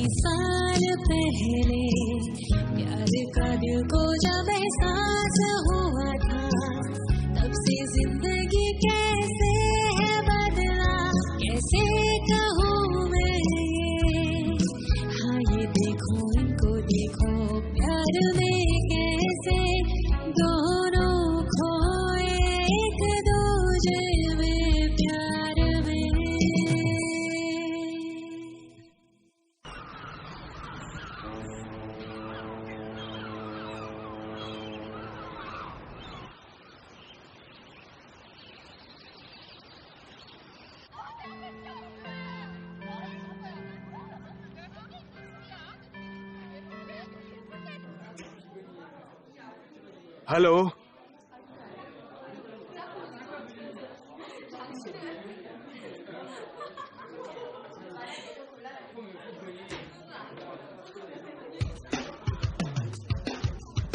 साल पहले प्यार का दिल को जब एहसास हुआ था, तब से जिंदगी कैसे है बदला, कैसे कहूँ मैं ये। हाँ ये देखो इनको देखो प्यार में कैसे दोनों खोए एक दूजे में प्यार में। Hello,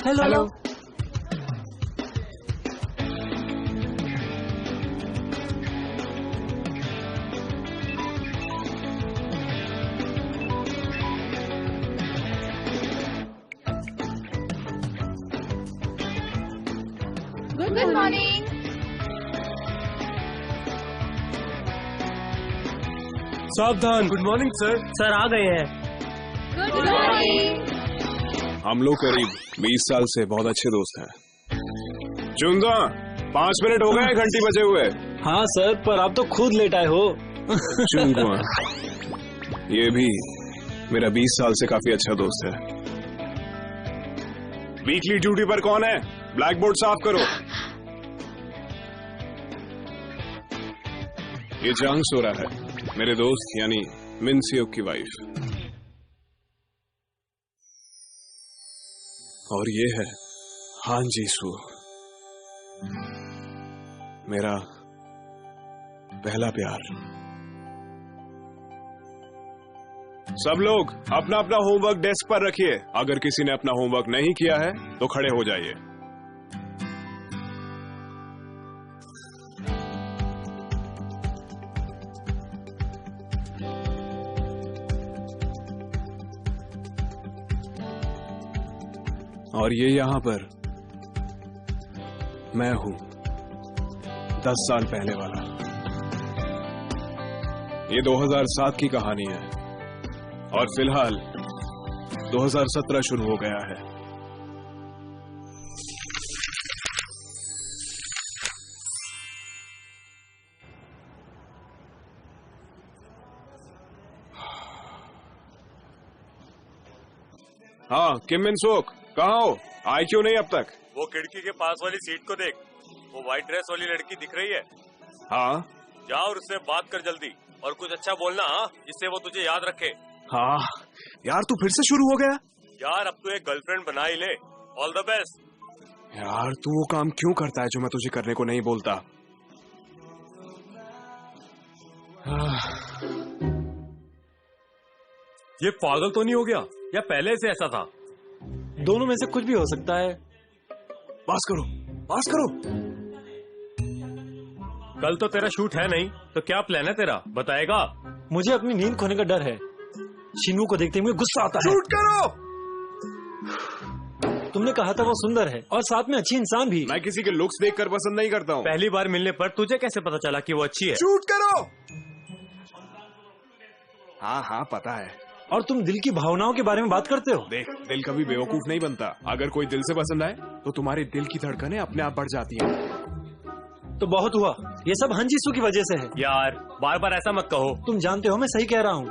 hello. Good morning. सावधान। Good morning sir. सर आ गए हैं। Good morning. हम लोग करीब 20 साल से बहुत अच्छे दोस्त हैं। चुंगा 5 मिनट हो गए घंटी बजे हुए। हाँ सर, पर आप तो खुद लेट आए हो। चुंगा ये भी मेरा 20 साल से काफी अच्छा दोस्त है। वीकली ड्यूटी पर कौन है? ब्लैक बोर्ड साफ करो। ये जांग सोरा है, मेरे दोस्त यानी मिनसियोक की वाइफ। और ये है हान जीसू, मेरा पहला प्यार। सब लोग अपना अपना होमवर्क डेस्क पर रखिए। अगर किसी ने अपना होमवर्क नहीं किया है तो खड़े हो जाइए। और ये यहां पर मैं हूं 10 साल पहले वाला। ये 2007 की कहानी है और फिलहाल 2017 शुरू हो गया है। हाँ किम मिन सोक, कहाँ हो? आए क्यों नहीं अब तक? वो खिड़की के पास वाली सीट को देख, वो व्हाइट ड्रेस वाली लड़की दिख रही है। हाँ जा और उससे बात कर जल्दी, और कुछ अच्छा बोलना हाँ, जिससे वो तुझे याद रखे। हाँ यार तू फिर से शुरू हो गया। यार अब तू एक गर्लफ्रेंड बना ही ले। All the best. यार तू वो काम क्यों करता है जो मैं तुझे करने को नहीं बोलता? ये पागल तो नहीं हो गया या पहले से ऐसा था? दोनों में से कुछ भी हो सकता है। पास करो, पास करो। कल तो तेरा शूट है नहीं, तो क्या प्लान है तेरा, बताएगा? मुझे अपनी नींद खोने का डर है। शिनू को देखते हुए गुस्सा आता है। शूट करो। तुमने कहा था वो सुंदर है और साथ में अच्छी इंसान भी। मैं किसी के लुक्स देखकर पसंद नहीं करता हूँ। पहली बार मिलने पर तुझे कैसे पता चला कि वो अच्छी है? शूट करो। हाँ हाँ पता है। और तुम दिल की भावनाओं के बारे में बात करते हो। देख दिल कभी बेवकूफ नहीं बनता। अगर कोई दिल से पसंद आए तो तुम्हारे दिल की धड़कनें अपने आप बढ़ जाती हैं। तो बहुत हुआ, ये सब हान जीसू की वजह से है। यार बार बार ऐसा मत कहो। तुम जानते हो मैं सही कह रहा हूँ।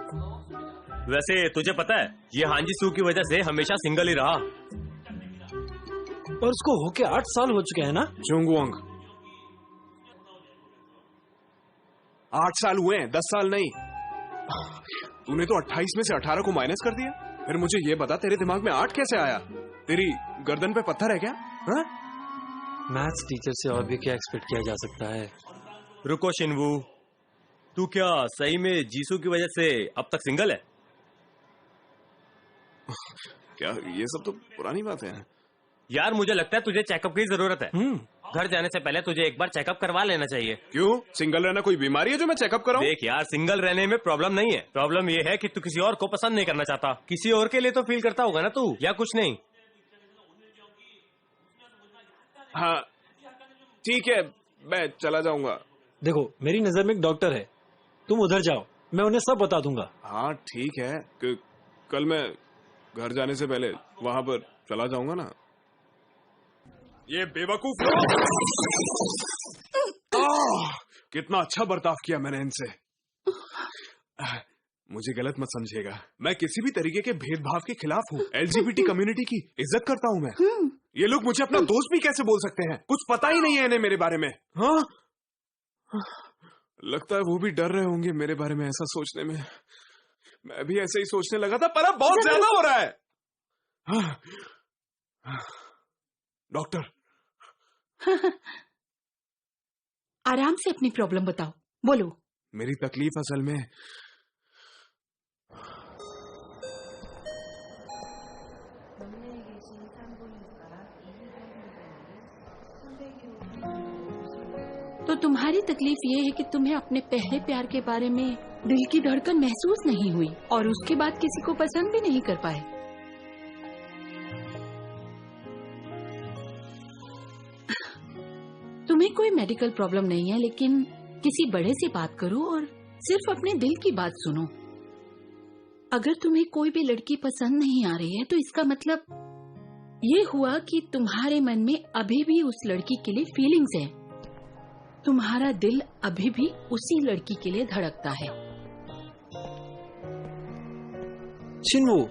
वैसे तुझे पता है ये हांजी सू की वजह से हमेशा सिंगल ही रहा। पर उसको होके 8 साल हो चुके हैं ना? चुंगवंग 8 साल हुए हैं, 10 साल नहीं। तूने तो 28 में से 18 को माइनस कर दिया। फिर मुझे ये बता तेरे दिमाग में 8 कैसे आया? तेरी गर्दन पे पत्थर है क्या? हाँ? मैथ्स टीचर से और भी क्या एक्सपेक्ट किया जा सकता है। रुको शिनवू, तू क्या सही में जीसू की वजह से अब तक सिंगल है? क्या ये सब तो पुरानी बात है। यार मुझे लगता है तुझे चेकअप की जरूरत है। घर जाने से पहले तुझे एक बार चेकअप करवा लेना चाहिए। क्यों? सिंगल रहना कोई बीमारी है जो मैं चेकअप कराऊं? देख यार, सिंगल रहने में प्रॉब्लम नहीं है, प्रॉब्लम ये है कि तू किसी और को पसंद नहीं करना चाहता। किसी और के लिए तो फील करता होगा ना तू, या कुछ नहीं? हाँ ठीक है, मैं चला जाऊंगा। देखो, मेरी नजर में एक डॉक्टर है, तुम उधर जाओ, मैं उन्हें सब बता दूंगा। हाँ ठीक है, कल मैं घर जाने से पहले वहां पर चला जाऊंगा ना। ये बेवकूफ लोग! कितना अच्छा बर्ताव किया मैंने इनसे। मुझे गलत मत समझिएगा, मैं किसी भी तरीके के भेदभाव के खिलाफ हूँ। LGBT कम्युनिटी की इज्जत करता हूँ मैं। ये लोग मुझे अपना दोस्त भी कैसे बोल सकते हैं? कुछ पता ही नहीं है इन्हें मेरे बारे में। हाँ, लगता है वो भी डर रहे होंगे मेरे बारे में ऐसा सोचने में। मैं भी ऐसे ही सोचने लगा था, पर अब बहुत ज्यादा हो रहा है। डॉक्टर, आराम से अपनी प्रॉब्लम बताओ, बोलो। मेरी तकलीफ असल में तो तुम्हारी तकलीफ ये है कि तुम्हें अपने पहले प्यार के बारे में दिल की धड़कन महसूस नहीं हुई और उसके बाद किसी को पसंद भी नहीं कर पाए। तुम्हें कोई मेडिकल प्रॉब्लम नहीं है, लेकिन किसी बड़े से बात करो और सिर्फ अपने दिल की बात सुनो। अगर तुम्हें कोई भी लड़की पसंद नहीं आ रही है तो इसका मतलब ये हुआ कि तुम्हारे मन में अभी भी उस लड़की के लिए फीलिंग्स है। तुम्हारा दिल अभी भी उसी लड़की के लिए धड़कता है। शिनवू,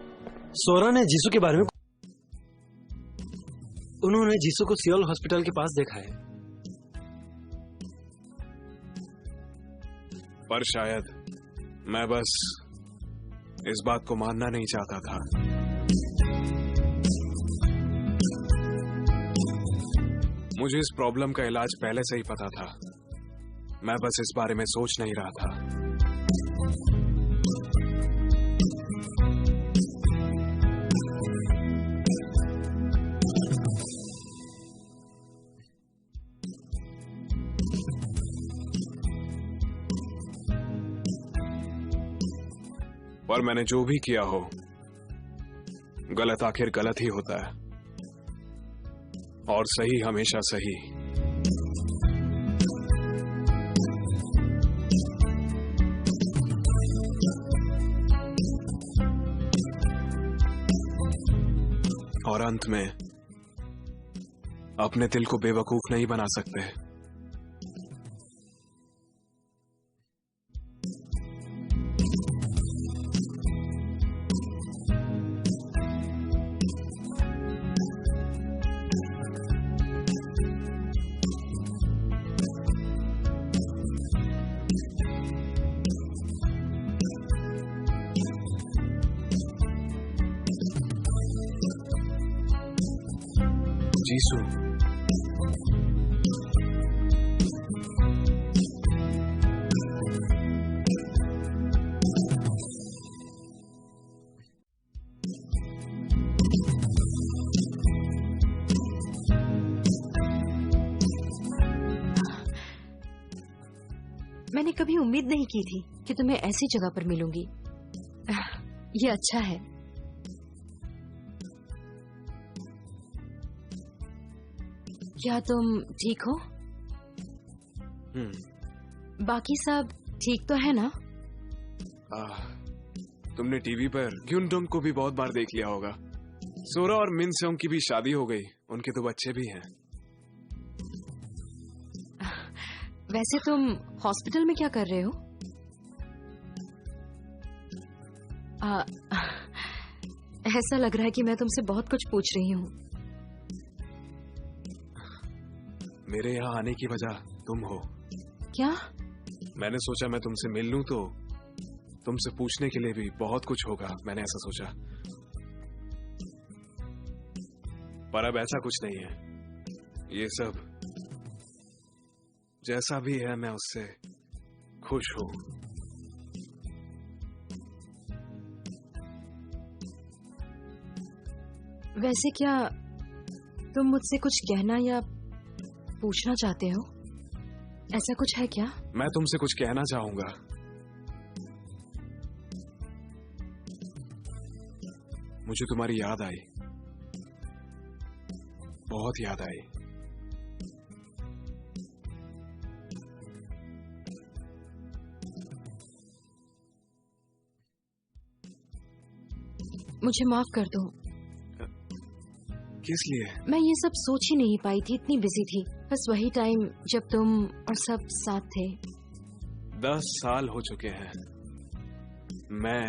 सोरा ने जीसू के बारे में, उन्होंने जीसू को सियोल हॉस्पिटल के पास देखा है। पर शायद मैं बस इस बात को मानना नहीं चाहता था। मुझे इस प्रॉब्लम का इलाज पहले से ही पता था, मैं बस इस बारे में सोच नहीं रहा था। पर मैंने जो भी किया हो, गलत आखिर गलत ही होता है और सही हमेशा सही। और अंत में अपने दिल को बेवकूफ नहीं बना सकते। जीसू, मैंने कभी उम्मीद नहीं की थी कि तुम्हें ऐसी जगह पर मिलूंगी। ये अच्छा है। क्या तुम ठीक हो? बाकी सब ठीक तो है ना? तुमने टीवी पर ग्युनडोंग को भी बहुत बार देख लिया होगा। सोरा और मिन सेओंग की भी शादी हो गई, उनके 2 बच्चे भी हैं। वैसे तुम हॉस्पिटल में क्या कर रहे हो? ऐसा लग रहा है कि मैं तुमसे बहुत कुछ पूछ रही हूँ। मेरे यहाँ आने की वजह तुम हो। क्या? मैंने सोचा मैं तुमसे मिल लूं तो तुमसे पूछने के लिए भी बहुत कुछ होगा, मैंने ऐसा सोचा। पर अब ऐसा कुछ नहीं है। ये सब जैसा भी है, मैं उससे खुश हूं। वैसे क्या तुम मुझसे कुछ कहना या पूछना चाहते हो? ऐसा कुछ है क्या? मैं तुमसे कुछ कहना चाहूंगा। मुझे तुम्हारी याद आई, बहुत याद आई। मुझे माफ कर दो। किस लिए? मैं ये सब सोच ही नहीं पाई थी, इतनी बिजी थी। बस वही टाइम जब तुम और सब साथ थे। 10 साल हो चुके हैं। मैं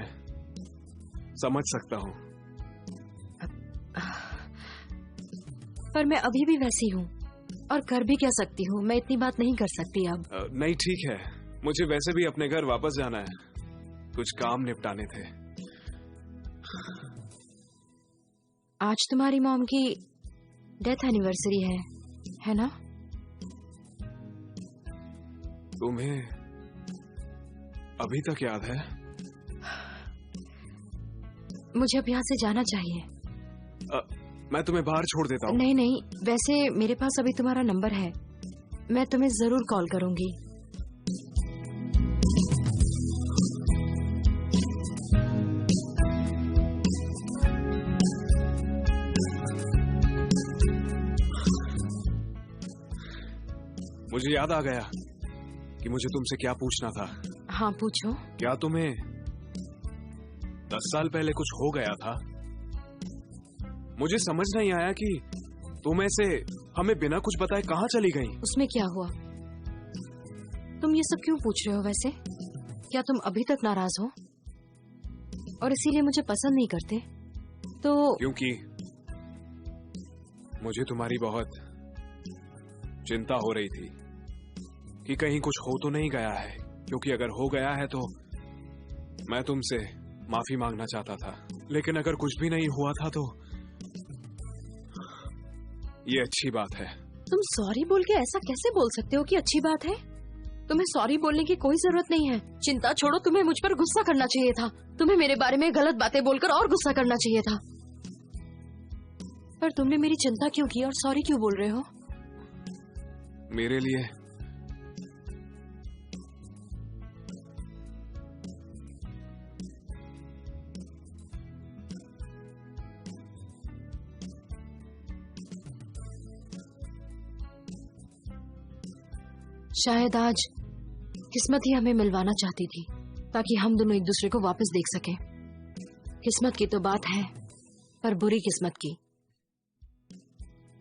समझ सकता हूँ, पर मैं अभी भी वैसी हूँ और कर भी क्या सकती हूँ। मैं इतनी बात नहीं कर सकती अब। नहीं ठीक है, मुझे वैसे भी अपने घर वापस जाना है, कुछ काम निपटाने थे। आज तुम्हारी मॉम की डेथ एनिवर्सरी है ना? तुम्हें अभी तक याद है? मुझे अब यहाँ से जाना चाहिए। मैं तुम्हें बाहर छोड़ देता हूँ। नहीं नहीं, वैसे मेरे पास अभी तुम्हारा नंबर है, मैं तुम्हें जरूर कॉल करूंगी। मुझे याद आ गया कि मुझे तुमसे क्या पूछना था। हाँ पूछो। क्या तुम्हें 10 साल पहले कुछ हो गया था? मुझे समझ नहीं आया कि तुम ऐसे हमें बिना कुछ बताए कहाँ चली गई। उसमें क्या हुआ? तुम ये सब क्यों पूछ रहे हो? वैसे क्या तुम अभी तक नाराज हो और इसीलिए मुझे पसंद नहीं करते? तो क्योंकि मुझे तुम्हारी बहुत चिंता हो रही थी कि कहीं कुछ हो तो नहीं गया है, क्योंकि अगर हो गया है तो मैं तुमसे माफी मांगना चाहता था, लेकिन अगर कुछ भी नहीं हुआ था तो ये अच्छी बात है। तुम सॉरी बोल के ऐसा कैसे बोल सकते हो कि अच्छी बात है? तुम्हें सॉरी बोलने की कोई जरूरत नहीं है। चिंता छोड़ो, तुम्हें मुझ पर गुस्सा करना चाहिए था। तुम्हें मेरे बारे में गलत बातें बोलकर और गुस्सा करना चाहिए था। पर तुमने मेरी चिंता क्यों की और सॉरी क्यों बोल रहे हो? मेरे लिए शायद आज किस्मत ही हमें मिलवाना चाहती थी ताकि हम दोनों एक दूसरे को वापस देख सकें। किस्मत की तो बात है, पर बुरी किस्मत की।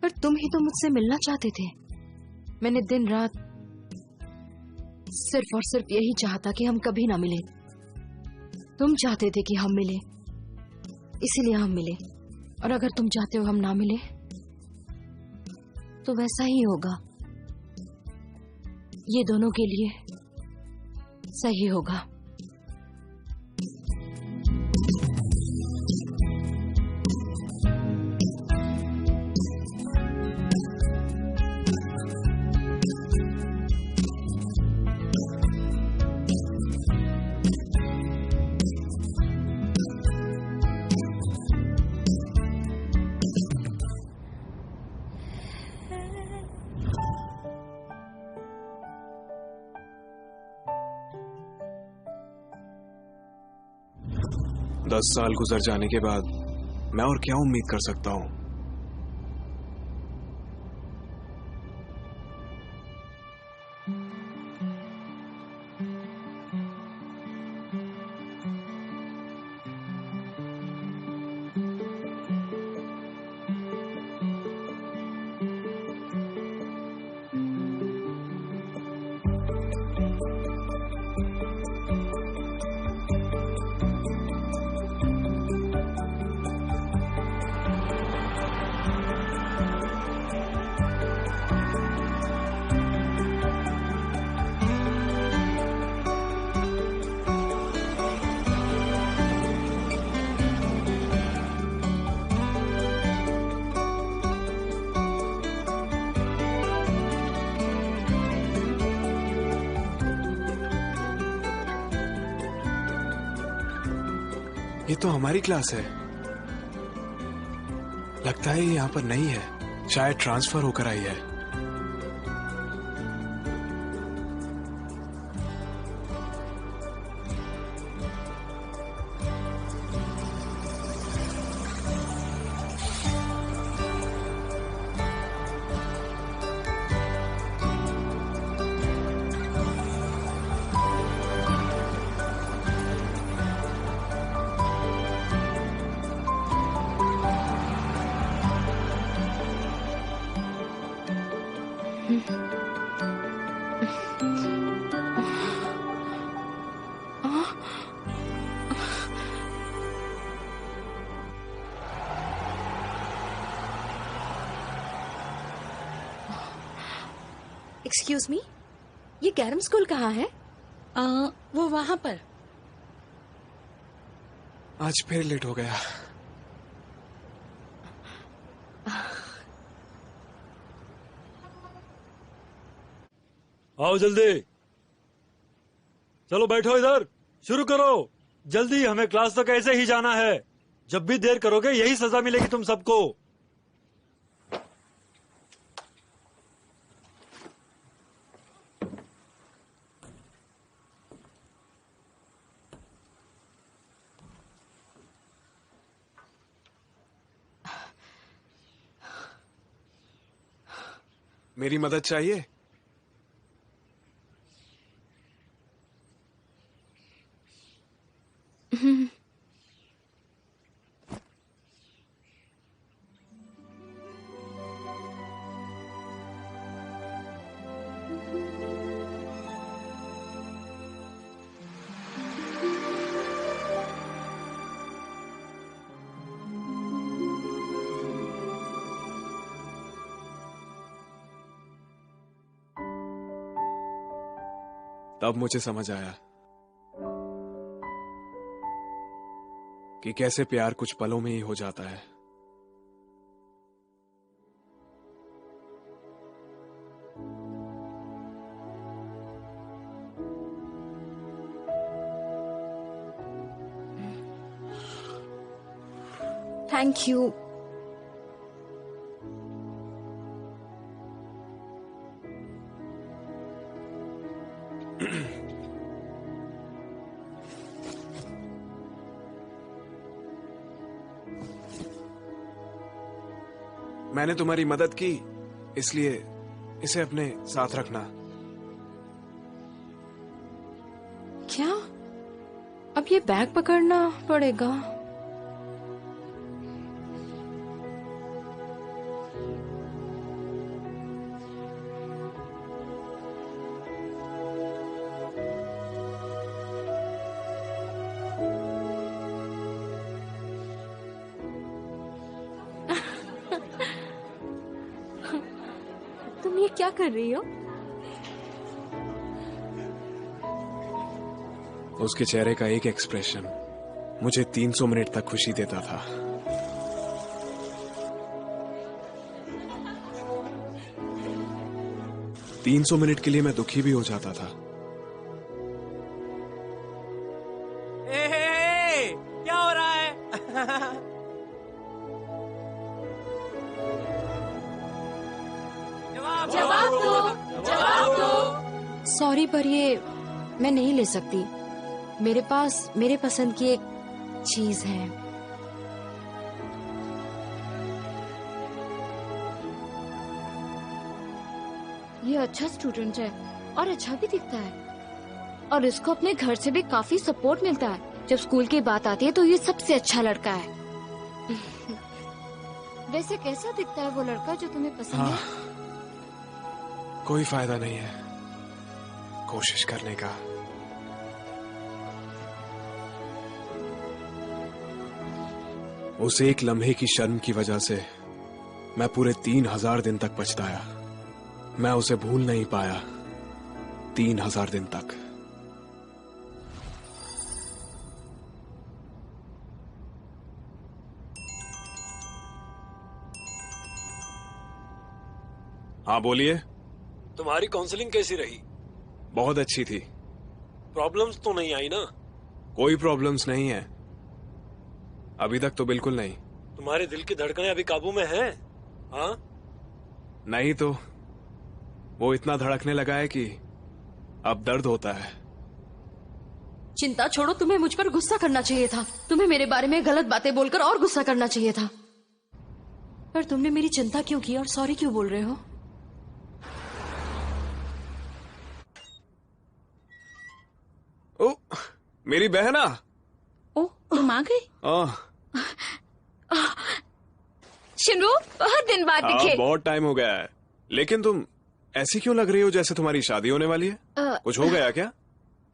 पर तुम ही तो मुझसे मिलना चाहते थे। मैंने दिन रात सिर्फ और सिर्फ यही चाहता कि हम कभी ना मिले। तुम चाहते थे कि हम मिले, इसीलिए हम मिले। और अगर तुम चाहते हो हम ना मिले तो वैसा ही होगा। ये दोनों के लिए सही होगा। दस साल गुजर जाने के बाद मैं और क्या उम्मीद कर सकता हूँ? ये तो हमारी क्लास है। लगता है ये यहाँ पर नहीं है, शायद ट्रांसफर होकर आई है। एक्सक्यूज मी, ये कैरम स्कूल कहाँ है? वो वहाँ पर। आज फिर लेट हो गया। आओ जल्दी, चलो बैठो इधर, शुरू करो जल्दी, हमें क्लास तक ऐसे ही जाना है। जब भी देर करोगे यही सजा मिलेगी तुम सबको। मेरी मदद चाहिए? तब मुझे समझ आया कि कैसे प्यार कुछ पलों में ही हो जाता है। Thank you. मैंने तुम्हारी मदद की, इसलिए इसे अपने साथ रखना। क्या? अब ये बैग पकड़ना पड़ेगा? तुम ये क्या कर रही हो? उसके चेहरे का एक एक्सप्रेशन मुझे 300 मिनट तक खुशी देता था। तीन 300 मिनट के लिए मैं दुखी भी हो जाता था। क्या हो रहा है? जवाब दो। सॉरी, पर ये मैं नहीं ले सकती। मेरे पास मेरे पसंद की एक चीज है। ये अच्छा स्टूडेंट है और अच्छा भी दिखता है, और इसको अपने घर से भी काफी सपोर्ट मिलता है। जब स्कूल की बात आती है तो ये सबसे अच्छा लड़का है। वैसे कैसा दिखता है वो लड़का जो तुम्हें पसंद है? कोई फायदा नहीं है कोशिश करने का। उस एक लम्हे की शर्म की वजह से मैं पूरे 3000 दिन तक पछताया। मैं उसे भूल नहीं पाया 3000 दिन तक। हाँ बोलिए। तुम्हारी काउंसलिंग कैसी रही? बहुत अच्छी थी। प्रॉब्लम्स तो नहीं आई ना? कोई प्रॉब्लम्स नहीं है, अभी तक तो बिल्कुल नहीं। तुम्हारे दिल की धड़कनें अभी काबू में हैं? हाँ? नहीं तो वो इतना धड़कने लगा है कि अब दर्द होता है। चिंता छोड़ो, तुम्हें मुझ पर गुस्सा करना चाहिए था। तुम्हें मेरे बारे में गलत बातें बोलकर और गुस्सा करना चाहिए था। पर तुमने मेरी चिंता क्यों की और सॉरी क्यों बोल रहे हो? ओ, मेरी बहना। ओ, तुम आ गई? शिनू, बहुत दिन बाद दिखे। बहुत टाइम हो गया है। लेकिन तुम ऐसी क्यों लग रही हो जैसे तुम्हारी शादी होने वाली है? कुछ हो गया क्या?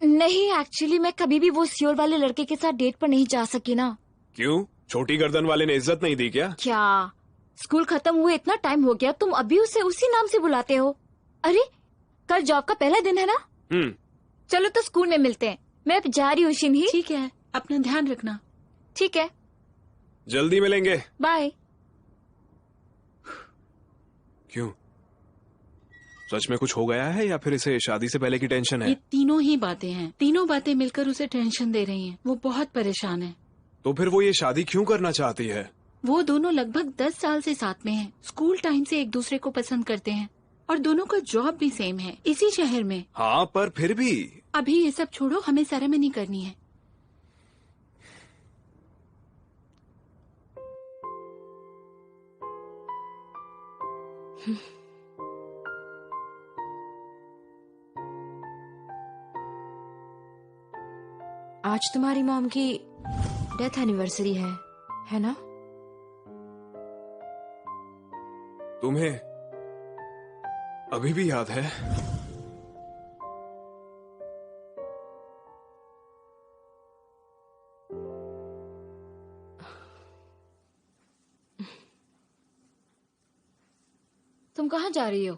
नहीं, एक्चुअली मैं कभी भी वो सियोल वाले लड़के के साथ डेट पर नहीं जा सकी ना। क्यों? छोटी गर्दन वाले ने इज्जत नहीं दी क्या? क्या? स्कूल खत्म हुए इतना टाइम हो गया, तुम अभी उसे उसी नाम से बुलाते हो? अरे कल जॉब का पहला दिन है ना? चलो तो स्कूल में मिलते हैं। मैं अब जा रही हूँ शिन्ही। ठीक है, अपना ध्यान रखना। ठीक है, जल्दी मिलेंगे। बाय। क्यों? सच में कुछ हो गया है या फिर इसे शादी से पहले की टेंशन है? ये तीनों ही बातें हैं। तीनों बातें मिलकर उसे टेंशन दे रही हैं। वो बहुत परेशान है। तो फिर वो ये शादी क्यों करना चाहती है? वो दोनों लगभग 10 साल से साथ में हैं। स्कूल टाइम से एक दूसरे को पसंद करते हैं और दोनों का जॉब भी सेम है, इसी शहर में। हाँ, पर फिर भी। अभी ये सब छोड़ो, हमें सेरेमनी करनी है। आज तुम्हारी मॉम की डेथ एनिवर्सरी है ना? तुम्हें अभी भी याद है? तुम कहाँ जा रही हो?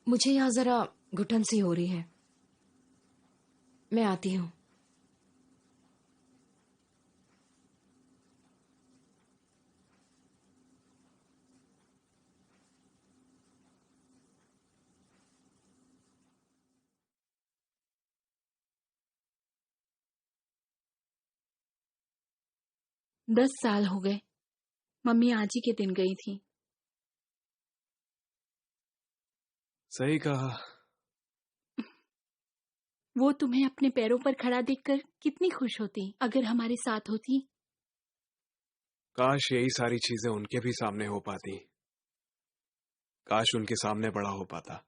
मुझे यहाँ जरा घुटन सी हो रही है, मैं आती हूँ। दस साल हो गए। मम्मी आज ही के दिन गई थी। सही कहा। वो तुम्हें अपने पैरों पर खड़ा देखकर कितनी खुश होती अगर हमारे साथ होती। काश यही सारी चीजें उनके भी सामने हो पाती। काश उनके सामने बड़ा हो पाता।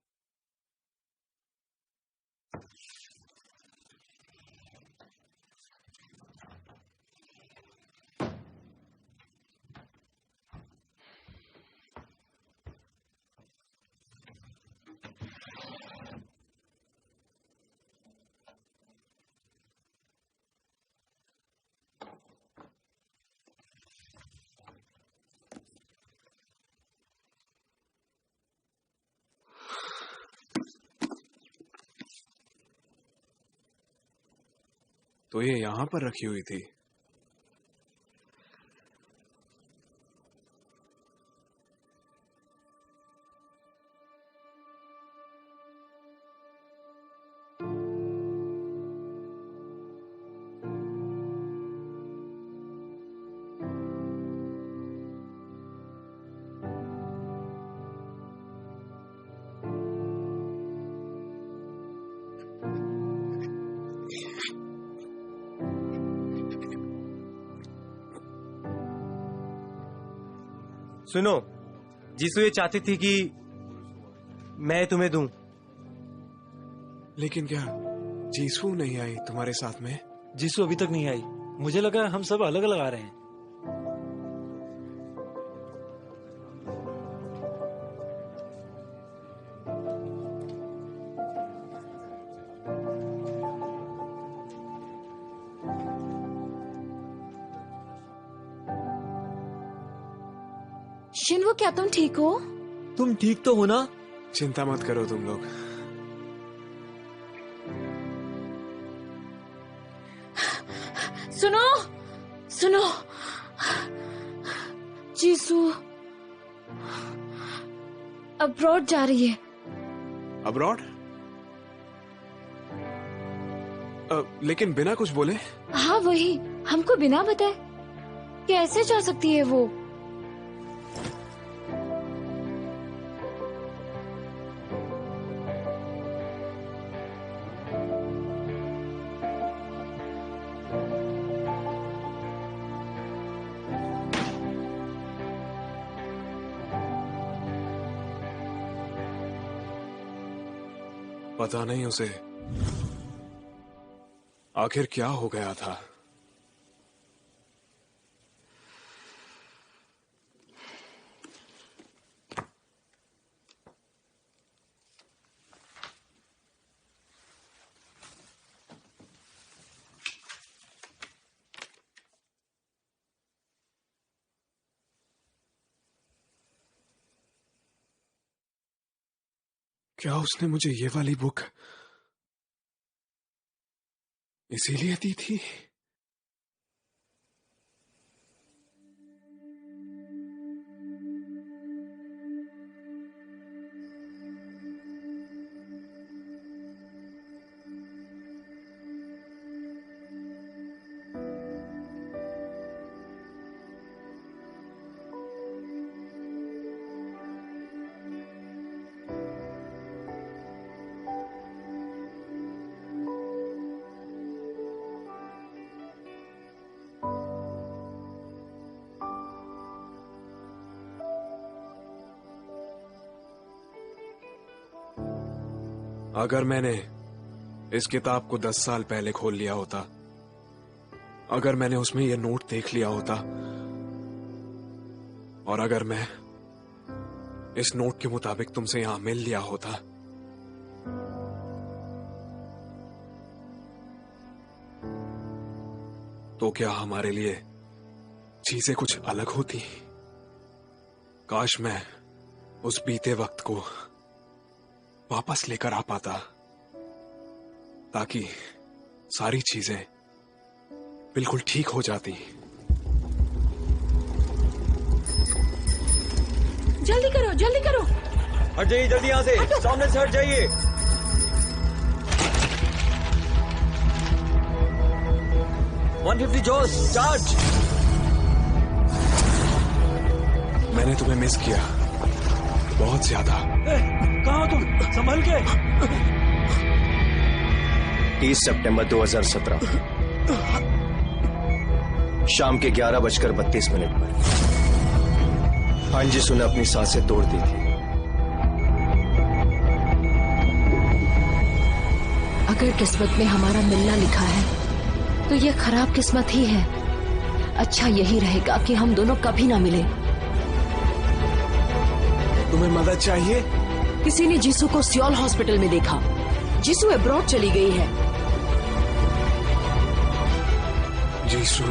तो ये यहां पर रखी हुई थी। सुनो, जीसू ये चाहती थी कि मैं तुम्हें दूं। लेकिन क्या जीसू नहीं आई तुम्हारे साथ में? जीसू अभी तक नहीं आई। मुझे लगा हम सब अलग अलग आ रहे हैं। शिन्वो, क्या तुम ठीक हो? तुम ठीक तो हो ना? चिंता मत करो तुम लोग। सुनो सुनो, जीसू अब्रॉड जा रही है। अब्रॉड? लेकिन बिना कुछ बोले? हाँ वही, हमको बिना बताए कैसे जा सकती है वो? पता नहीं उसे आखिर क्या हो गया था। क्या उसने मुझे ये वाली बुक इसीलिए दी थी? अगर मैंने इस किताब को 10 साल पहले खोल लिया होता, अगर मैंने उसमें यह नोट देख लिया होता, और अगर मैं इस नोट के मुताबिक तुमसे यहां मिल लिया होता, तो क्या हमारे लिए चीजें कुछ अलग होती? काश मैं उस बीते वक्त को वापस लेकर आ पाता, ताकि सारी चीजें बिल्कुल ठीक हो जाती। जल्दी करो, जल्दी करो। हट जाइए जल्दी यहाँ से, सामने से हट जाइए। $150 जॉस चार्ज। मैंने तुम्हें मिस किया बहुत ज्यादा। कहाँ तुम? संभल के। 30 सितंबर 2017 शाम के 11:32 पर अंजिसु ने अपनी सांसें तोड़ दी थी। अगर किस्मत में हमारा मिलना लिखा है तो ये खराब किस्मत ही है। अच्छा यही रहेगा कि हम दोनों कभी ना मिले। तुम्हें मदद चाहिए? किसी ने जीसू को सियोल हॉस्पिटल में देखा। जीसू अब्रॉड चली गई है। जीसू?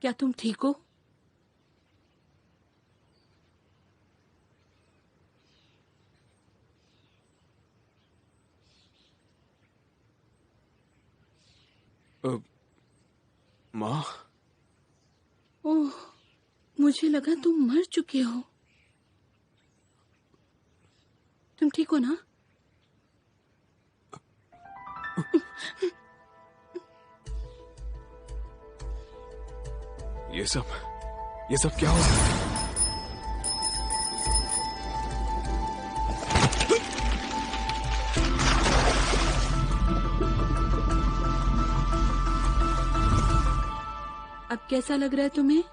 क्या तुम ठीक हो? माँ? ओह, मुझे लगा तुम मर चुके हो। तुम ठीक हो ना? ये सब क्या हो रहा है? अब कैसा लग रहा है तुम्हें?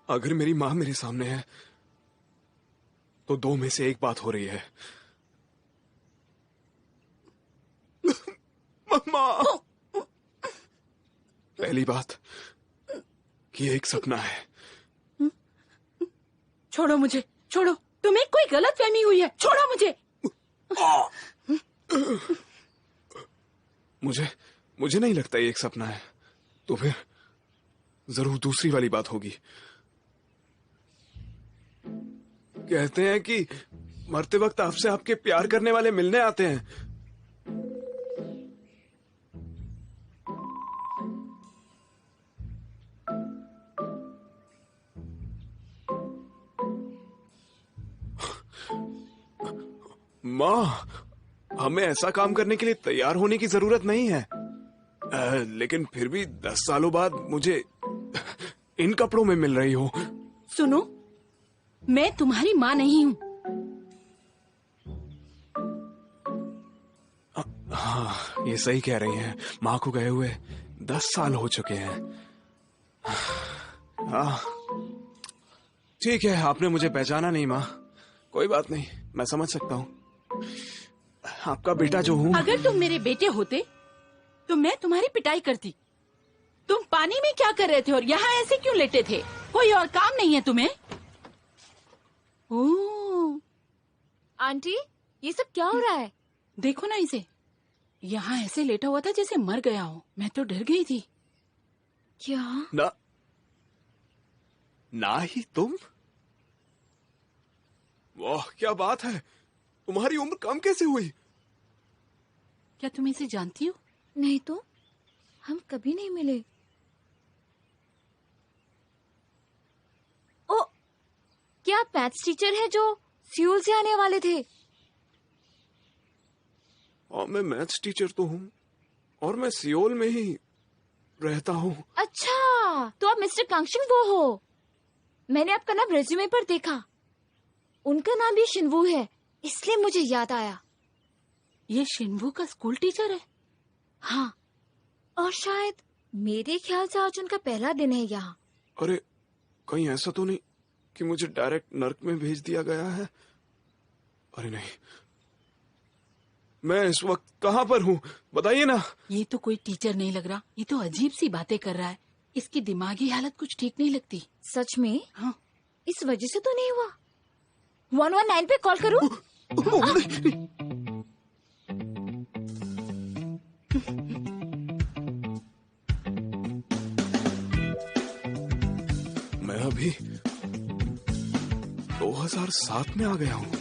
अगर मेरी माँ मेरे सामने है तो दो में से एक बात हो रही है। मम्मा! पहली बात कि एक सपना है। छोड़ो मुझे, छोड़ो। तुम्हें कोई गलत फहमी हुई है। छोड़ो मुझे। मुझे नहीं लगता ये एक सपना है। तो फिर जरूर दूसरी वाली बात होगी। कहते हैं कि मरते वक्त आपसे आपके प्यार करने वाले मिलने आते हैं। माँ, हमें ऐसा काम करने के लिए तैयार होने की जरूरत नहीं है। लेकिन फिर भी 10 सालों बाद मुझे इन कपड़ों में मिल रही हो। सुनो, मैं तुम्हारी माँ नहीं हूँ। हाँ, ये सही कह रही हैं। माँ को गए हुए 10 साल हो चुके हैं। हाँ, ठीक है, आपने मुझे पहचाना नहीं माँ। कोई बात नहीं, मैं समझ सकता हूँ। आपका बेटा जो हूँ। अगर तुम मेरे बेटे होते तो मैं तुम्हारी पिटाई करती। तुम पानी में क्या कर रहे थे और यहाँ ऐसे क्यों लेटे थे? कोई और काम नहीं है तुम्हें? ओह, आंटी, ये सब क्या हो रहा है? देखो ना इसे, यहाँ ऐसे लेटा हुआ था जैसे मर गया हो। मैं तो डर गई थी। क्या? ना ही तुम? वाह, क्या बात है। तुम्हारी उम्र कम कैसे हुई? क्या तुम इसे जानती हो? नहीं तो, हम कभी नहीं मिले। ओ, क्या आप मैथ्स टीचर हैं जो सियोल से आने वाले थे? और मैं मैथ्स टीचर तो हूँ और मैं सियोल में ही रहता हूँ। अच्छा, तो आप मिस्टर कांगशिंग वो हो। मैंने आपका नाम रेज्यूमे पर देखा। उनका नाम भी शिनवू है, इसलिए मुझे याद आया। ये शिनवू का स्कूल टीचर है? हाँ, और शायद मेरे ख्याल से आज उनका पहला दिन है यहाँ। अरे, कहीं ऐसा तो नहीं कि मुझे डायरेक्ट नर्क में भेज दिया गया है? अरे नहीं, मैं इस वक्त कहाँ पर हूँ बताइए ना। ये तो कोई टीचर नहीं लग रहा। ये तो अजीब सी बातें कर रहा है। इसकी दिमागी हालत कुछ ठीक नहीं लगती। सच में? हाँ। इस वजह से तो नहीं हुआ। 119 पे कॉल करूँ? मैं अभी 2007 में आ गया हूँ।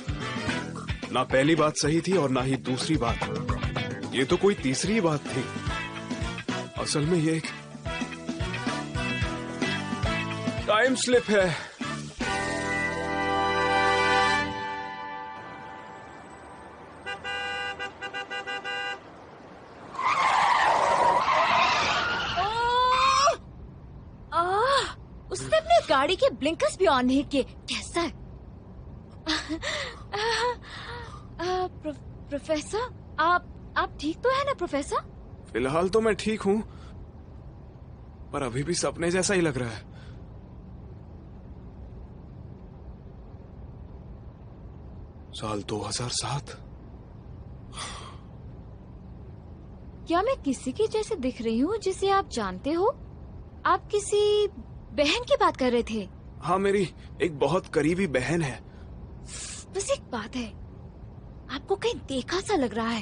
ना पहली बात सही थी और ना ही दूसरी बात। ये तो कोई तीसरी बात थी। असल में ये एक टाइम स्लिप है। उसने अपने गाड़ी के ब्लिंकर्स भी ऑन नहीं किए। कैसा है? प्रोफेसर, आप ठीक तो है ना प्रोफेसर? फिलहाल तो मैं ठीक हूँ, पर अभी भी सपने जैसा ही लग रहा है। साल 2007। क्या मैं किसी की जैसे दिख रही हूँ जिसे आप जानते हो? आप किसी बहन की बात कर रहे थे। हाँ, मेरी एक बहुत करीबी बहन है। बस एक बात है, आपको कहीं देखा सा लग रहा है।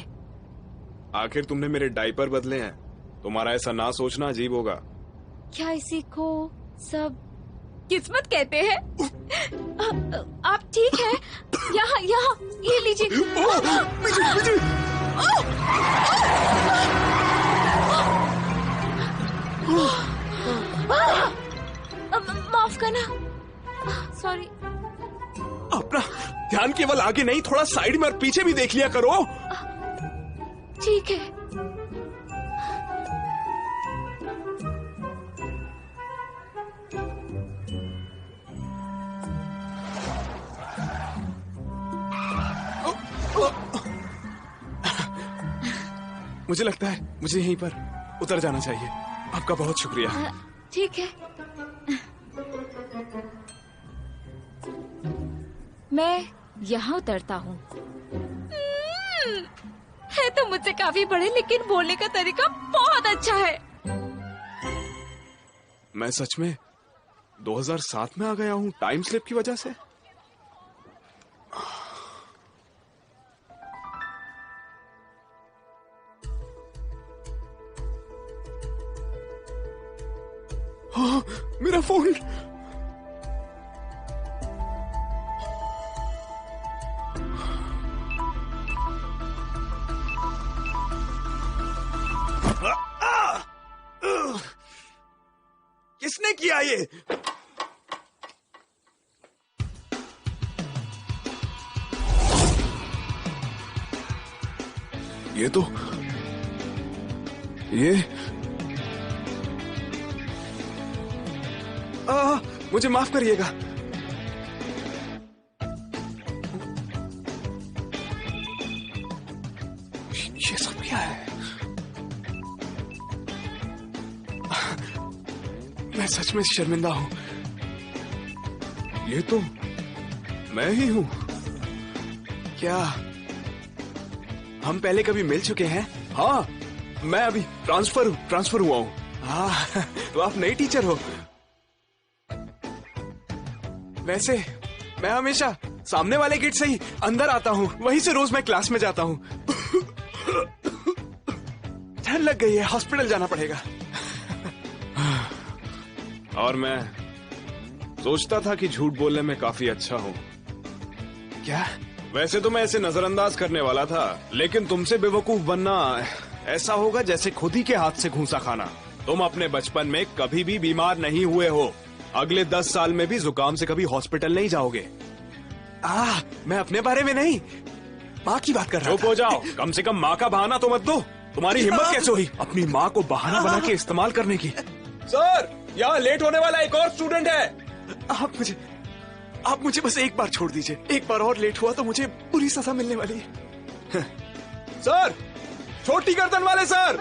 आखिर तुमने मेरे डायपर बदले हैं। तुम्हारा ऐसा ना सोचना अजीब होगा। क्या इसी को सब किस्मत कहते हैं? आप ठीक है? यहाँ ये लीजिए। माफ करना, सॉरी। अपना ध्यान केवल आगे नहीं, थोड़ा साइड में और पीछे भी देख लिया करो। ठीक है। मुझे लगता है मुझे यहीं पर उतर जाना चाहिए। आपका बहुत शुक्रिया। ठीक है, मैं यहाँ उतरता हूँ। है तो मुझसे काफी बड़े, लेकिन बोलने का तरीका बहुत अच्छा है। मैं सच में 2007 में आ गया हूँ टाइम स्लिप की वजह से। हाँ, मेरा फोन। किसने किया ये? ये तो ये मुझे माफ करिएगा। ये सब क्या है? मैं सच में शर्मिंदा हूं। ये तो मैं ही हूं। क्या हम पहले कभी मिल चुके हैं? हाँ, मैं अभी ट्रांसफर हुआ हूं। हाँ, तो आप नई टीचर हो। वैसे मैं हमेशा सामने वाले गेट से ही अंदर आता हूँ, वहीं से रोज मैं क्लास में जाता हूँ। ठंड लग गई है, हॉस्पिटल जाना पड़ेगा। और मैं सोचता था कि झूठ बोलने में काफी अच्छा हूँ। क्या? वैसे तो मैं ऐसे नजरअंदाज करने वाला था, लेकिन तुमसे बेवकूफ बनना ऐसा होगा जैसे खुद ही के हाथ से घूंसा खाना। तुम अपने बचपन में कभी भी बीमार नहीं हुए हो। अगले 10 साल में भी जुकाम से कभी हॉस्पिटल नहीं जाओगे। मैं अपने बारे में नहीं, माँ की बात कर रहा था। चुप हो जाओ, कम से कम माँ का बहाना तो मत दो। तुम्हारी हिम्मत कैसे हुई अपनी माँ को बहाना बना के इस्तेमाल करने की? सर, यहाँ लेट होने वाला एक और स्टूडेंट है। आप मुझे बस एक बार छोड़ दीजिए। एक बार और लेट हुआ तो मुझे बुरी सजा मिलने वाली है। सर, छोटी गर्दन वाले सर।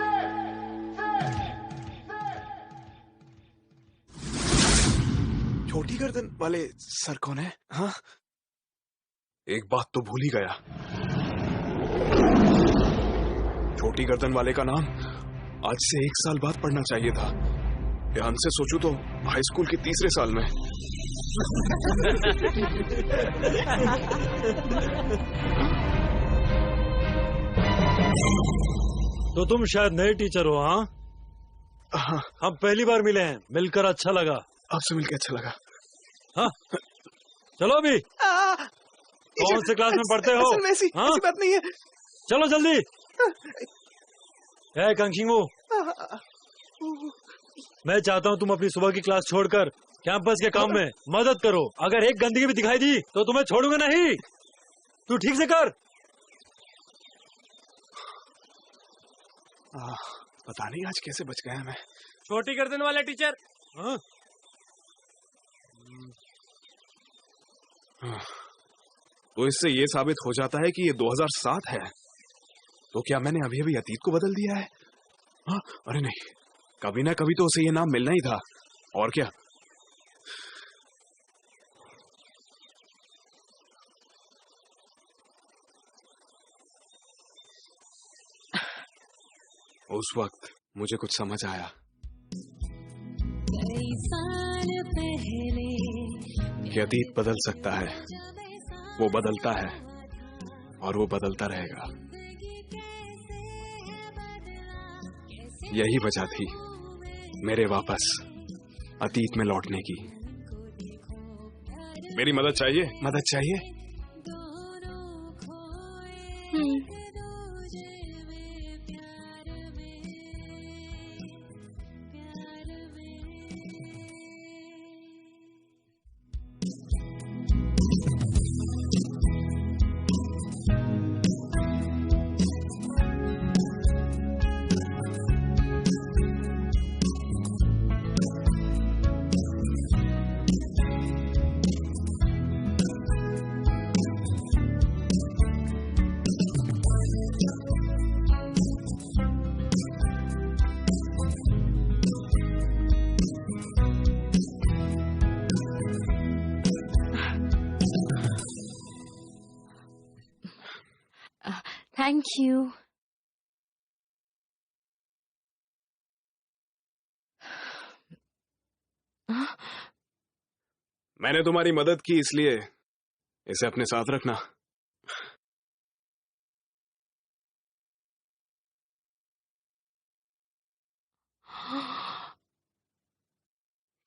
छोटी गर्दन वाले सर कौन है? हाँ, एक बात तो भूल ही गया। छोटी गर्दन वाले का नाम आज से 1 साल बाद पढ़ना चाहिए था। ध्यान से सोचूं तो हाई स्कूल के 3रे साल में। तो तुम शायद नए टीचर हो? हाँ, हम पहली बार मिले हैं, मिलकर अच्छा लगा। आपसे मिलकर अच्छा लगा। हाँ, चलो अभी। कौन से क्लास में पढ़ते हो? ऐसी बात नहीं है। चलो जल्दी। कंक्षिंगू, मैं चाहता हूँ तुम अपनी सुबह की क्लास छोड़कर कैंपस के काम में मदद करो। अगर एक गंदगी भी दिखाई दी तो तुम्हें छोड़ूंगा नहीं। तू ठीक से कर। पता नहीं आज कैसे बच गया मैं। छोटी गर्दन वाला टीचर। हाँ? तो इससे ये साबित हो जाता है कि ये 2007 है। तो क्या मैंने अभी अभी अतीत को बदल दिया है? हाँ? अरे नहीं, कभी ना कभी तो उसे ये नाम मिलना ही था। और क्या? उस वक्त मुझे कुछ समझ आया। कई साल पहले कि अतीत बदल सकता है, वो बदलता है और वो बदलता रहेगा। यही वजह थी मेरे वापस अतीत में लौटने की। मेरी मदद चाहिए? मदद चाहिए? Thank you. मैंने तुम्हारी मदद की, इसलिए इसे अपने साथ रखना।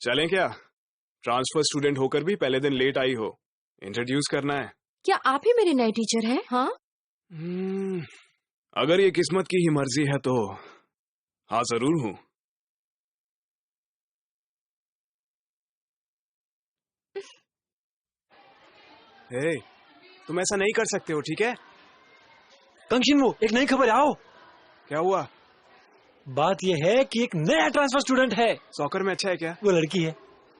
चलें क्या? ट्रांसफर स्टूडेंट होकर भी पहले दिन लेट आई हो, इंट्रोड्यूस करना है। क्या आप ही मेरे नए टीचर हैं? हाँ, अगर ये किस्मत की ही मर्जी है तो हाँ, जरूर हूं। तुम ऐसा नहीं कर सकते हो, ठीक है? कंगशिनवू, एक नई खबर है, आओ। क्या हुआ? बात यह है कि एक नया ट्रांसफर स्टूडेंट है। सॉकर में अच्छा है क्या? वो लड़की है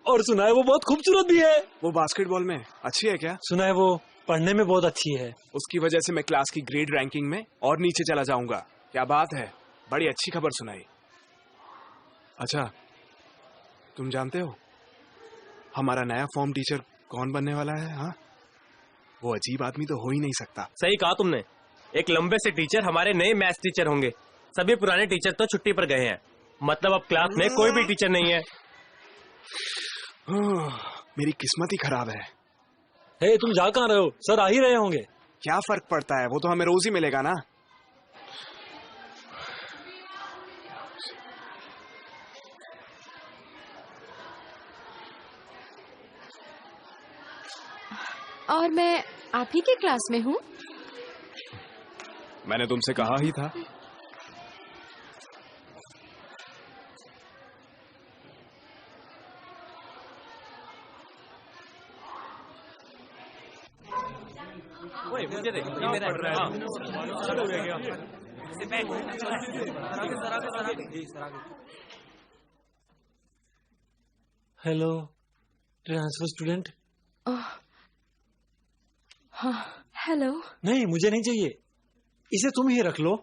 और सुना है वो बहुत खूबसूरत भी है। वो बास्केटबॉल में अच्छी है क्या? सुना है वो पढ़ने में बहुत अच्छी है। उसकी वजह से मैं क्लास की ग्रेड रैंकिंग में और नीचे चला जाऊंगा। क्या बात है, बड़ी अच्छी खबर सुनाई। अच्छा, तुम जानते हो हमारा नया फॉर्म टीचर कौन बनने वाला है? हाँ, वो अजीब आदमी तो हो ही नहीं सकता। सही कहा तुमने, एक लंबे से टीचर हमारे नए मैथ्स टीचर होंगे। सभी पुराने टीचर तो छुट्टी पर गए हैं, मतलब अब क्लास में कोई भी टीचर नहीं है। मेरी किस्मत ही खराब है। हे, तुम जा कहाँ रहे हो? सर आ ही रहे होंगे। क्या फर्क पड़ता है, वो तो हमें रोज ही मिलेगा ना। और मैं आप ही के क्लास में हूँ। मैंने तुमसे कहा ही था। मुझे दे, ये मेरा है। हाँ। Hello transfer student. हाँ, हेलो। नहीं, मुझे नहीं चाहिए, इसे तुम ही रख लो।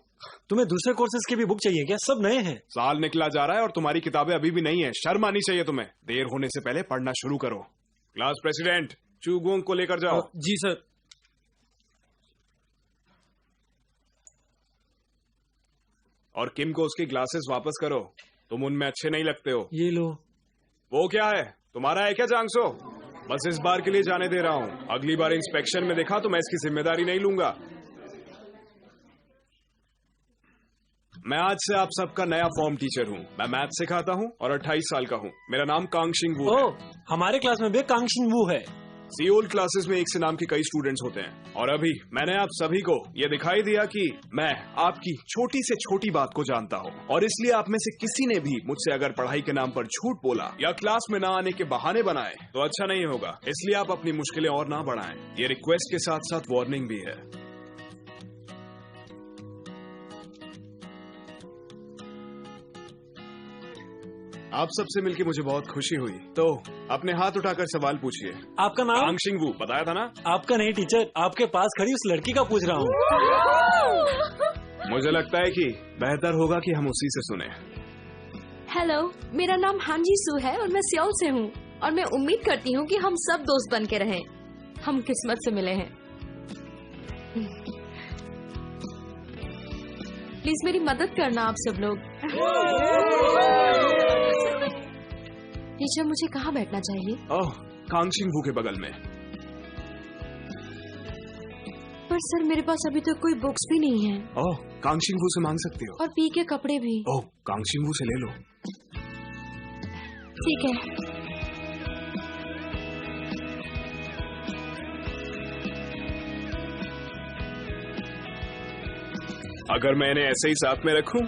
तुम्हें दूसरे कोर्सेज की भी बुक चाहिए क्या? सब नए हैं। साल निकला जा रहा है और तुम्हारी किताबें अभी भी नहीं है। शर्म आनी चाहिए तुम्हें। देर होने से पहले पढ़ना शुरू करो। क्लास प्रेसिडेंट, चूगोंग को लेकर जाओ। जी सर। और किम को उसकी ग्लासेस वापस करो, तुम उनमें अच्छे नहीं लगते हो। ये लो। वो क्या है, तुम्हारा है क्या जांगसो? बस इस बार के लिए जाने दे रहा हूँ। अगली बार इंस्पेक्शन में देखा तो मैं इसकी जिम्मेदारी नहीं लूंगा। मैं आज से आप सबका नया फॉर्म टीचर हूँ। मैं मैथ सिखाता हूँ और 28 साल का हूँ। मेरा नाम कांगशिंगवू है। हमारे क्लास में भी कांगशिंगवू है। सियोल क्लासेस में एक से नाम के कई स्टूडेंट्स होते हैं और अभी मैंने आप सभी को ये दिखाई दिया कि मैं आपकी छोटी से छोटी बात को जानता हूँ और इसलिए आप में से किसी ने भी मुझसे अगर पढ़ाई के नाम पर झूठ बोला या क्लास में ना आने के बहाने बनाए तो अच्छा नहीं होगा। इसलिए आप अपनी मुश्किलें और ना बढ़ाएं। ये रिक्वेस्ट के साथ साथ वार्निंग भी है। आप सबसे मिलकर मुझे बहुत खुशी हुई। तो अपने हाथ उठाकर सवाल पूछिए। आपका नाम? कांगशिंगवू, बताया था ना। आपका नहीं टीचर, आपके पास खड़ी उस लड़की का पूछ रहा हूँ। मुझे लगता है कि बेहतर होगा कि हम उसी से सुने। हेलो, मेरा नाम हांजी सू है और मैं सियोल से हूँ और मैं उम्मीद करती हूँ कि हम सब दोस्त बन के रहें। हम किस्मत से मिले हैं। प्लीज मेरी मदद करना आप सब लोग। टीचर, मुझे कहाँ बैठना चाहिए? ओह, कांगशिंगवू के बगल में। पर सर मेरे पास अभी तक कोई बुक्स भी नहीं है। ओह, कांगशिंगवू से मांग सकते हो। और पी के कपड़े भी। ओह, कांगशिंगवू से ले लो। ठीक है। अगर मैं इन्हें ऐसे ही साथ में रखूं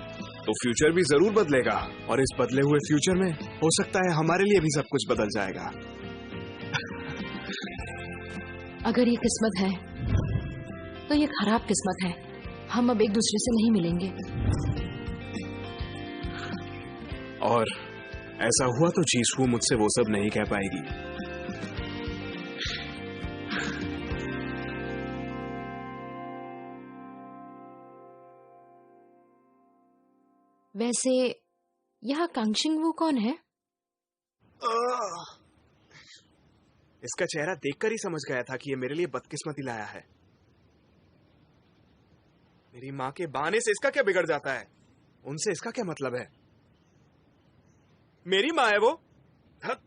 तो फ्यूचर भी जरूर बदलेगा और इस बदले हुए फ्यूचर में हो सकता है हमारे लिए भी सब कुछ बदल जाएगा। अगर ये किस्मत है तो ये खराब किस्मत है। हम अब एक दूसरे से नहीं मिलेंगे। और ऐसा हुआ तो जीसू मुझसे वो सब नहीं कह पाएगी। वैसे यहाँ कांगशिंगवू कौन है? इसका चेहरा देखकर ही समझ गया था कि ये मेरे लिए बदकिस्मती लाया है। मेरी माँ के बहाने से इसका क्या बिगड़ जाता है? उनसे इसका क्या मतलब है? मेरी माँ है वो। हाँ।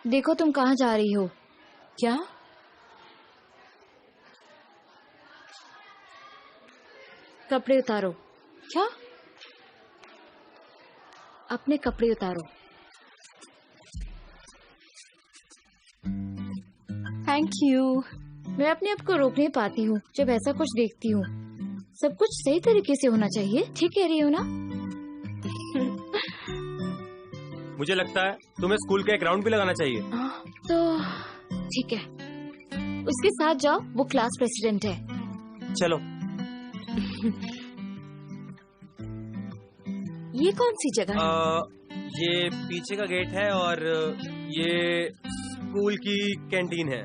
देखो तुम कहाँ जा रही हो? क्या? कपड़े उतारो। क्या? अपने कपड़े उतारो। Thank you. मैं अपने आप को रोक नहीं पाती हूँ जब ऐसा कुछ देखती हूँ। सब कुछ सही तरीके से होना चाहिए। ठीक कह रही हो ना? मुझे लगता है तुम्हें स्कूल का एक राउंड भी लगाना चाहिए। तो ठीक है, उसके साथ जाओ, वो क्लास प्रेसिडेंट है। चलो। ये कौन सी जगह है? ये पीछे का गेट है और ये स्कूल की कैंटीन है।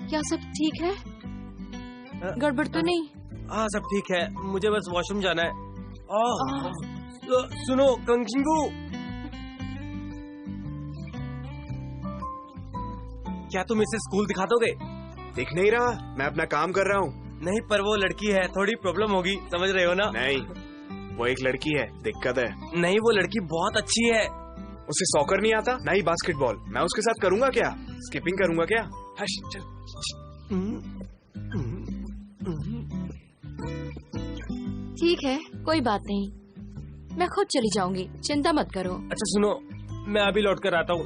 क्या सब ठीक है? गड़बड़ तो नहीं? हाँ सब ठीक है, मुझे बस वॉशरूम जाना है। सुनो कंकिंगू, क्या तुम इसे स्कूल दिखा दोगे? दिख नहीं रहा, मैं अपना काम कर रहा हूँ। नहीं पर वो लड़की है, थोड़ी प्रॉब्लम होगी, समझ रहे हो ना? नहीं, वो एक लड़की है, दिक्कत है। नहीं वो लड़की बहुत अच्छी है। उसे सॉकर नहीं आता, ना ही बास्केटबॉल। मैं उसके साथ करूंगा क्या? स्किपिंग करूंगा क्या? हश, चल। ठीक है, कोई बात नहीं, मैं खुद चली जाऊंगी, चिंता मत करो। अच्छा सुनो, मैं अभी लौट कर आता हूँ।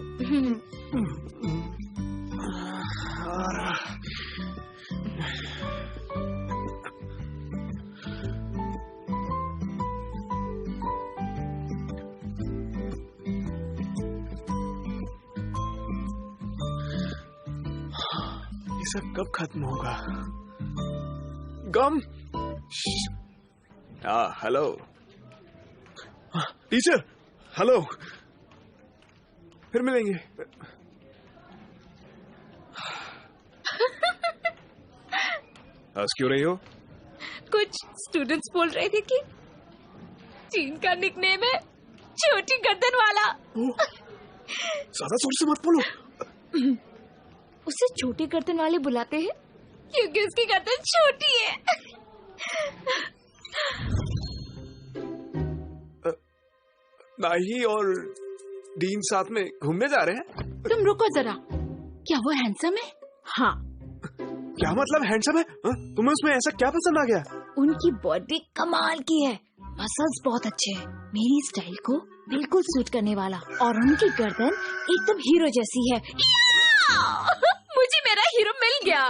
ये सब कब खत्म होगा? गम। हेलो टीचर, हेलो, फिर मिलेंगे। हंस क्यों रही हो? कुछ स्टूडेंट्स बोल रहे थे कि चीन का निकनेम है छोटी गर्दन वाला। ज्यादा जोर से मत बोलो। उसे छोटी गर्दन वाले बुलाते हैं क्योंकि उसकी गर्दन छोटी है। नाही और डीन साथ में घूमने जा रहे हैं। तुम रुको जरा, क्या वो हैंडसम है? हाँ। क्या मतलब हैंडसम है? तुम्हें उसमें ऐसा क्या पसंद आ गया? उनकी बॉडी कमाल की है, मसल्स बहुत अच्छे हैं, मेरी स्टाइल को बिल्कुल सूट करने वाला, और उनकी गर्दन एकदम हीरो जैसी है। मुझे मेरा हीरो मिल गया।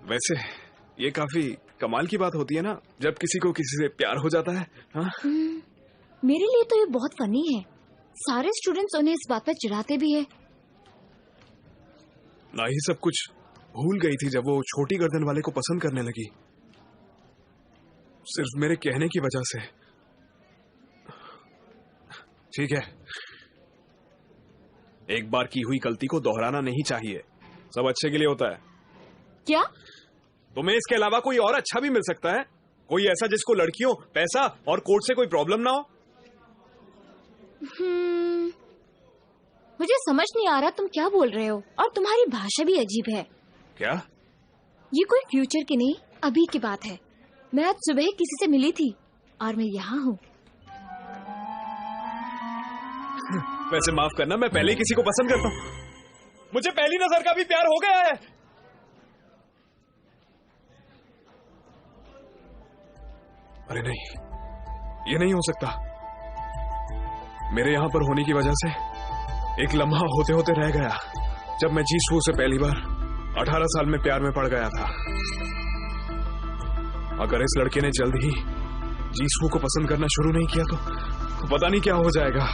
वैसे ये काफी कमाल की बात होती है ना, जब किसी को किसी से प्यार हो जाता है। हाँ? मेरे लिए तो ये बहुत फनी है, सारे स्टूडेंट्स उन्हें इस बात पर चिढ़ाते भी है। ना ही सब कुछ भूल गई थी जब वो छोटी गर्दन वाले को पसंद करने लगी, सिर्फ मेरे कहने की वजह से। ठीक है, एक बार की हुई गलती को दोहराना नहीं चाहिए, सब अच्छे के लिए होता है। क्या? तुम्हें इसके अलावा कोई और अच्छा भी मिल सकता है, कोई ऐसा जिसको लड़कियों, पैसा और कोर्ट से कोई प्रॉब्लम ना हो। मुझे समझ नहीं आ रहा तुम क्या बोल रहे हो, और तुम्हारी भाषा भी अजीब है। क्या? ये कोई फ्यूचर की नहीं, अभी की बात है। मैं आज सुबह किसी से मिली थी और मैं यहाँ हूँ। वैसे माफ करना, मैं पहले ही किसी को पसंद करता हूँ, मुझे पहली नजर का भी प्यार हो गया है। अरे नहीं, ये नहीं हो सकता। मेरे यहाँ पर होने की वजह से एक लम्हा होते होते रह गया, जब मैं जीसू से पहली बार 18 साल में प्यार में पड़ गया था। अगर इस लड़के ने जल्द ही जीसू को पसंद करना शुरू नहीं किया तो पता नहीं क्या हो जाएगा।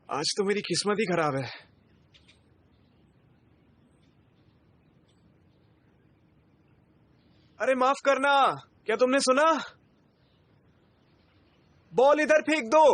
आज तो मेरी किस्मत ही खराब है। अरे माफ करना, क्या तुमने सुना? बॉल इधर फेंक दो।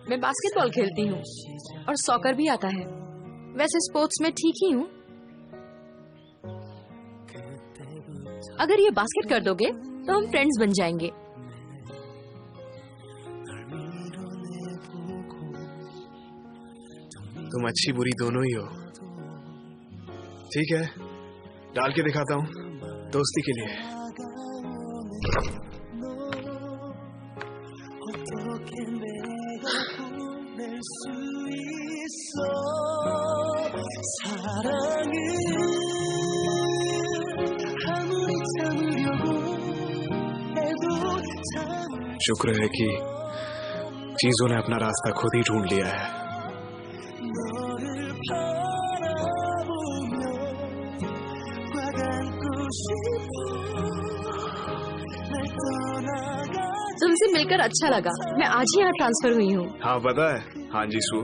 मैं बास्केटबॉल खेलती हूँ और सॉकर भी आता है। वैसे स्पोर्ट्स में ठीक ही हूँ। अगर ये बास्केट कर दोगे तो हम फ्रेंड्स बन जाएंगे। तुम अच्छी बुरी दोनों ही हो। ठीक है, डाल के दिखाता हूँ दोस्ती के लिए। शुक्र है कि चीजों ने अपना रास्ता खुद ही ढूंढ लिया है। तुमसे मिलकर अच्छा लगा। मैं आज ही यहाँ ट्रांसफर हुई हूँ। हाँ पता है। हाँ जी सू।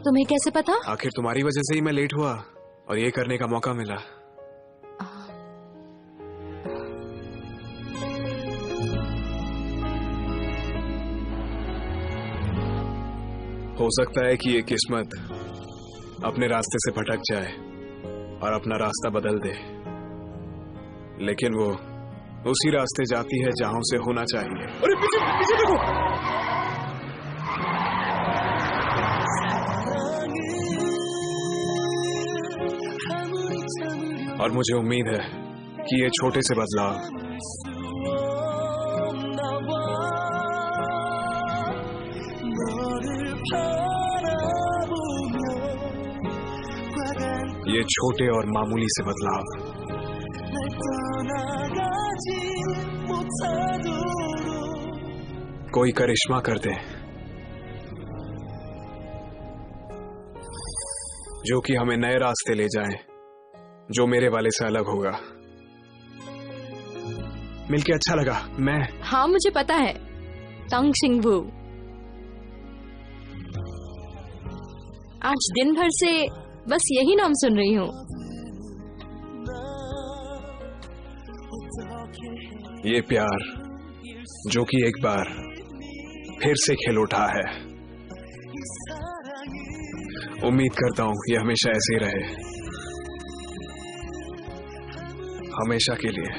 तुम्हें कैसे पता? आखिर तुम्हारी वजह से ही मैं लेट हुआ और ये करने का मौका मिला। हो सकता है कि ये किस्मत अपने रास्ते से भटक जाए और अपना रास्ता बदल दे, लेकिन वो उसी रास्ते जाती है जहां उसे होना चाहिए। अरे पीछे पीछे देखो। और मुझे उम्मीद है कि ये छोटे से बदलाव ये छोटे और मामूली से बदलाव कोई करिश्मा कर दे, जो कि हमें नए रास्ते ले जाए, जो मेरे वाले से अलग होगा। मिलके अच्छा लगा। मैं हाँ मुझे पता है, तंग सिंघू। आज दिन भर से बस यही नाम सुन रही हूँ। ये प्यार जो कि एक बार फिर से खिल उठा है, उम्मीद करता हूँ ये हमेशा ऐसे ही रहे, हमेशा के लिए।